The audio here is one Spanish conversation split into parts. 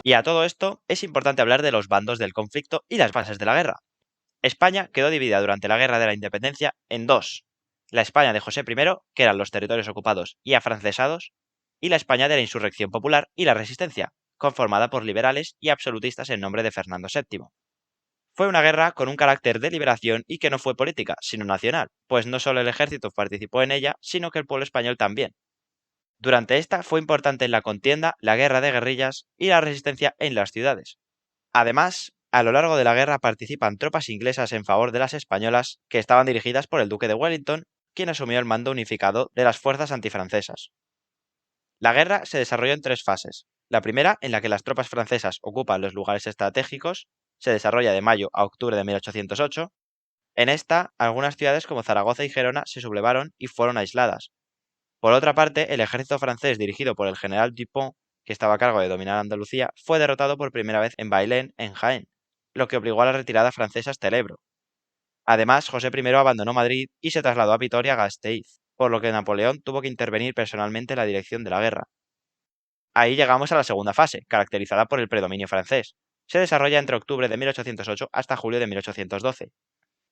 Y a todo esto es importante hablar de los bandos del conflicto y las bases de la guerra. España quedó dividida durante la Guerra de la Independencia en dos: la España de José I, que eran los territorios ocupados y afrancesados, y la España de la insurrección popular y la resistencia, conformada por liberales y absolutistas en nombre de Fernando VII. Fue una guerra con un carácter de liberación y que no fue política, sino nacional, pues no solo el ejército participó en ella, sino que el pueblo español también. Durante esta fue importante en la contienda la guerra de guerrillas y la resistencia en las ciudades. Además, a lo largo de la guerra participan tropas inglesas en favor de las españolas que estaban dirigidas por el duque de Wellington, quien asumió el mando unificado de las fuerzas antifrancesas. La guerra se desarrolló en tres fases. La primera, en la que las tropas francesas ocupan los lugares estratégicos, se desarrolla de mayo a octubre de 1808. En esta, algunas ciudades como Zaragoza y Gerona se sublevaron y fueron aisladas. Por otra parte, el ejército francés dirigido por el general Dupont, que estaba a cargo de dominar Andalucía, fue derrotado por primera vez en Bailén, en Jaén, lo que obligó a la retirada francesa hasta el Ebro. Además, José I abandonó Madrid y se trasladó a Vitoria-Gasteiz, por lo que Napoleón tuvo que intervenir personalmente en la dirección de la guerra. Ahí llegamos a la segunda fase, caracterizada por el predominio francés. Se desarrolla entre octubre de 1808 hasta julio de 1812.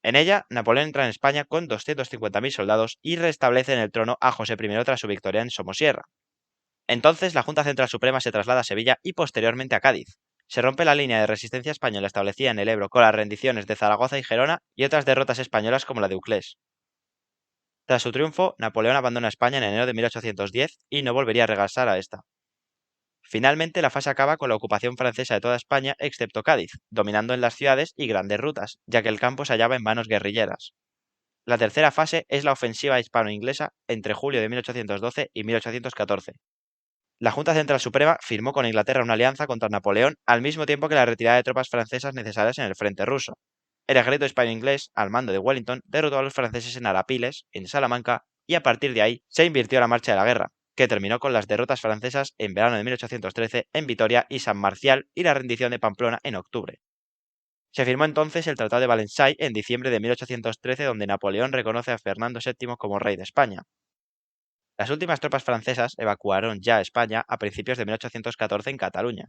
En ella, Napoleón entra en España con 250.000 soldados y restablece en el trono a José I tras su victoria en Somosierra. Entonces, la Junta Central Suprema se traslada a Sevilla y posteriormente a Cádiz. Se rompe la línea de resistencia española establecida en el Ebro con las rendiciones de Zaragoza y Gerona y otras derrotas españolas como la de Uclés. Tras su triunfo, Napoleón abandona España en enero de 1810 y no volvería a regresar a esta. Finalmente, la fase acaba con la ocupación francesa de toda España excepto Cádiz, dominando en las ciudades y grandes rutas, ya que el campo se hallaba en manos guerrilleras. La tercera fase es la ofensiva hispano-inglesa entre julio de 1812 y 1814. La Junta Central Suprema firmó con Inglaterra una alianza contra Napoleón al mismo tiempo que la retirada de tropas francesas necesarias en el frente ruso. El ejército hispano-inglés, al mando de Wellington, derrotó a los franceses en Arapiles, en Salamanca, y a partir de ahí se invirtió la marcha de la guerra, que terminó con las derrotas francesas en verano de 1813 en Vitoria y San Marcial y la rendición de Pamplona en octubre. Se firmó entonces el Tratado de Valenciennes en diciembre de 1813, donde Napoleón reconoce a Fernando VII como rey de España. Las últimas tropas francesas evacuaron ya España a principios de 1814 en Cataluña.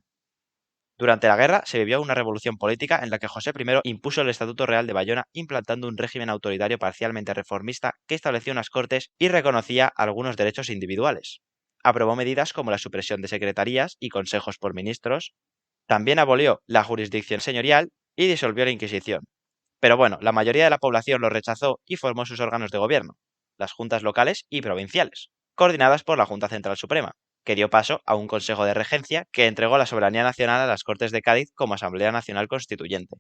Durante la guerra se vivió una revolución política en la que José I impuso el Estatuto Real de Bayona, implantando un régimen autoritario parcialmente reformista que establecía unas cortes y reconocía algunos derechos individuales. Aprobó medidas como la supresión de secretarías y consejos por ministros. También abolió la jurisdicción señorial y disolvió la Inquisición. Pero bueno, la mayoría de la población lo rechazó y formó sus órganos de gobierno, las juntas locales y provinciales, coordinadas por la Junta Central Suprema, que dio paso a un Consejo de Regencia que entregó la soberanía nacional a las Cortes de Cádiz como Asamblea Nacional Constituyente.